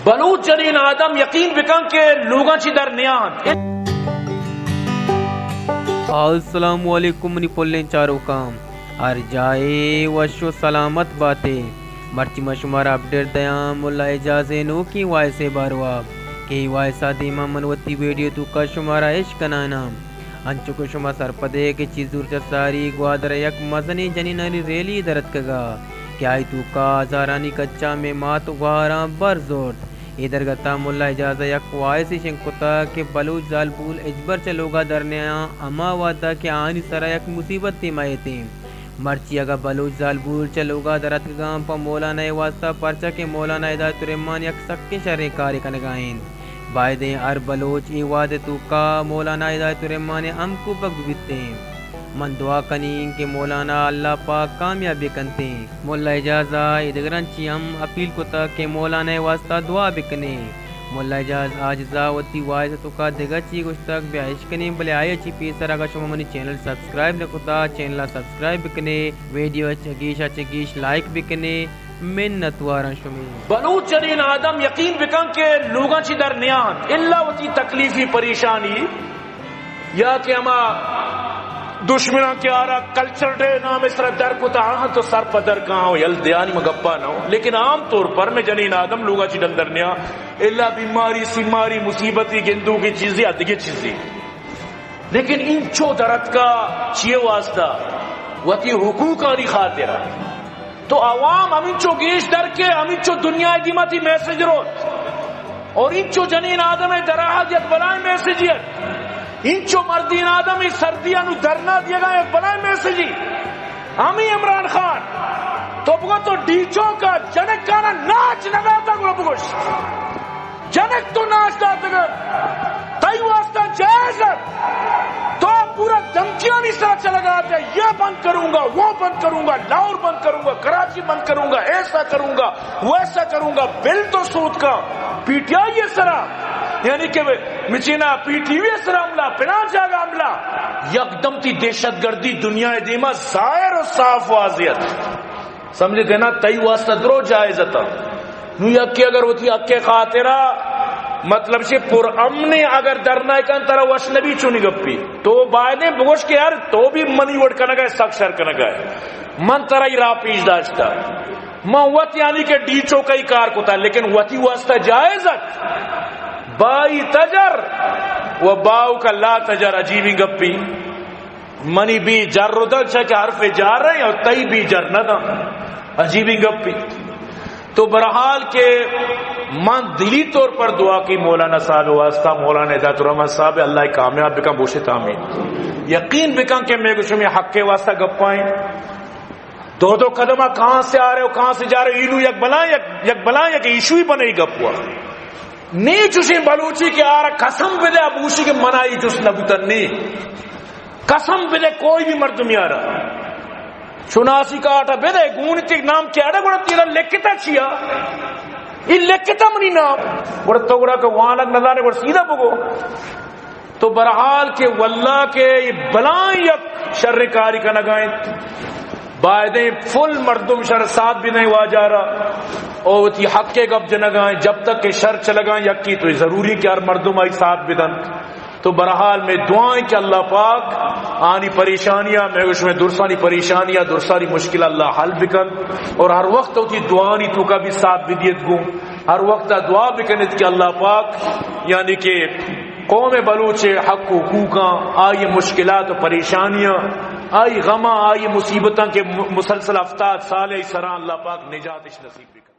بلوچ جنین آدم یقین بکن کہ لوگاں چی در نیان. السلام علیکم نی پلیں چاروں کام ہر جائے وشو سلامت باتیں مرچی مشمار اپڈیٹ دیاں ملا اجازے نو کی وائے سے بارواب کی وائے سادی منوتی ویڈیو تو کا شمارا عشق نام انچو کو شما سرپدے کے چیز دور چساری گوادر یک مزنی جنیناری ریلی درد کگا کیا ہی تو کا ہزارانی کچا میں مات غاراں برزورت ادھر گتا ملا اجازہ یک وائسی شنکتا کہ بلوچ زالبول اجبر چلوگا درنیاں اما وادا کہ آنی سرا یک مصیبت تیمائے تیم مرچی اگا بلوچ زالبول چلوگا درت گام پا مولانا واسطہ پرچا کہ مولانا ہدایت الرحمان یک سکے شرع کاری کنگائیں بائدیں ار بلوچ ای وعدے تو کا مولانا ہدایت الرحمان ہم کو بگ بیتے ہیں من دعا کنیں کہ مولانا اللہ پاک کامیابی کنتے ہیں مولا اجازہ ادگران چی ہم اپیل کو تا کہ مولانا واسطہ دعا بکنے مولا اجاز آج زاوتی وائز تو کا دگا چی کچھ تک بیائش کنیں بلے آئے چی پیسر آگا شما منی چینل سبسکرائب نکتا چینل سبسکرائب بکنے ویڈیو چگیش لائک بکنے منت وارن شمی. بلوچ جنین آدم یقین بکن کہ لوگاں چی در نیان اللہ وتی تکلیفی پریشانی یا کہ ہما دشمنوں کے آرہ کلچر ڈے نام اس طرح در کو تا تو سر پدر کہاں ہو یل دیانی مگپا نہ ہو لیکن عام طور پر میں جنین آدم لوگا چی ڈندر نیا اللہ بیماری سیماری مصیبتی گندو کی چیزیں ادگی چیزیں لیکن ان چو درد کا چیئے واسطہ وتی حقوق آنی خاطرہ تو عوام ہمیں چو گیش در کے ہمیں چو دنیا دیماتی میسج روت اور ان چو جنین آدم دراحت یک بلائیں میسجیت انچو مردین آدمی سردیاں درنا دیا گا ایک بنائے میسجی ہمیں عمران خان تو بگو تو ڈیچوں کا جنک کانا ناچ نگاتا گو بگوش جنک تو ناچ داتا گا تائی واسطہ جائز ہے تو پورا دمکیاں نہیں ساتھ چلا گاتا ہے یہ بند کروں گا وہ بند کروں گا لاہور بند کروں گا کراچی بند کروں گا ایسا کروں گا ویسا کروں گا بل تو سود کا پی ٹی آئی یہ سرا یعنی کہ مچینا پی ٹی وی سر عملہ پناہ جاگا عملہ یکدم تی دہشت گردی دنیا دیما ظاہر و صاف واضحت سمجھے گئے نا تئی واسطہ درو جائزتا نو یکی اگر ہوتی اکے خاطرہ مطلب سے پر امنے اگر درنا کن طرح وش نبی چونی گپی تو بائدیں بگوش کے یار تو بھی منی وڑ کنگا ہے سک شر کنگا ہے من طرح ہی راہ پیش داشتا من وط یعنی کہ ڈیچو کئی کار کو تھا لیکن وطی واسطہ جائزت بائی تجر و باؤ کا لا تجر عجیبی گپی منی بھی جر ردل چھا کہ حرف جار رہے ہیں اور تئی بھی جر نہ دا عجیبی گپی تو برحال کے من دلی طور پر دعا کی مولانا صاحب واسطہ مولانا ہدایت الرحمان صاحب اللہ کامیاب بکا بوشت آمین یقین بکن کہ میں کچھ میں حق کے واسطہ گپائیں دو قدمہ کہاں سے آ رہے ہو کہاں سے جا رہے ہو ایلو یک بلائیں یک ایشو ہی بنے گپ ہوا نہیں چوشیں بلوچی کے آرہ قسم بدے ابوشی کے منائی جس نبوتن نہیں قسم بدے کوئی بھی مردمی آرہ چناسی کا آٹا بدے گونی تک نام کیا رہا گوڑا تیرا لکھتا چیا یہ لکھتا منی نام گوڑا تو گوڑا کہ وہاں لگ نظارے گوڑا سیدھا بگو تو برحال کے واللہ کے یہ بلائیں یک شر کاری کا نگائیں بائدیں فل مردم شر ساتھ بھی نہیں ہوا جا رہا اور تی حق کے گب جنگائیں جب تک کہ شر چلگائیں یکی تو ضروری کہ ہر مردم آئی ساتھ بدن تو برحال میں دعائیں کہ اللہ پاک آنی پریشانیاں میں اس میں درسانی پریشانیاں درسانی مشکل اللہ حل بکن اور ہر وقت ہوتی دعانی تو کا بھی ساتھ بدیت گوں ہر وقت دعا بکنت کہ اللہ پاک یعنی کہ قوم بلوچ حق حقوقاں آئی مشکلات و پریشانیاں آئی غماں آئی مصیبتاں کے مسلسل افتاد سال سران اللہ پاک نجات نصیب بکن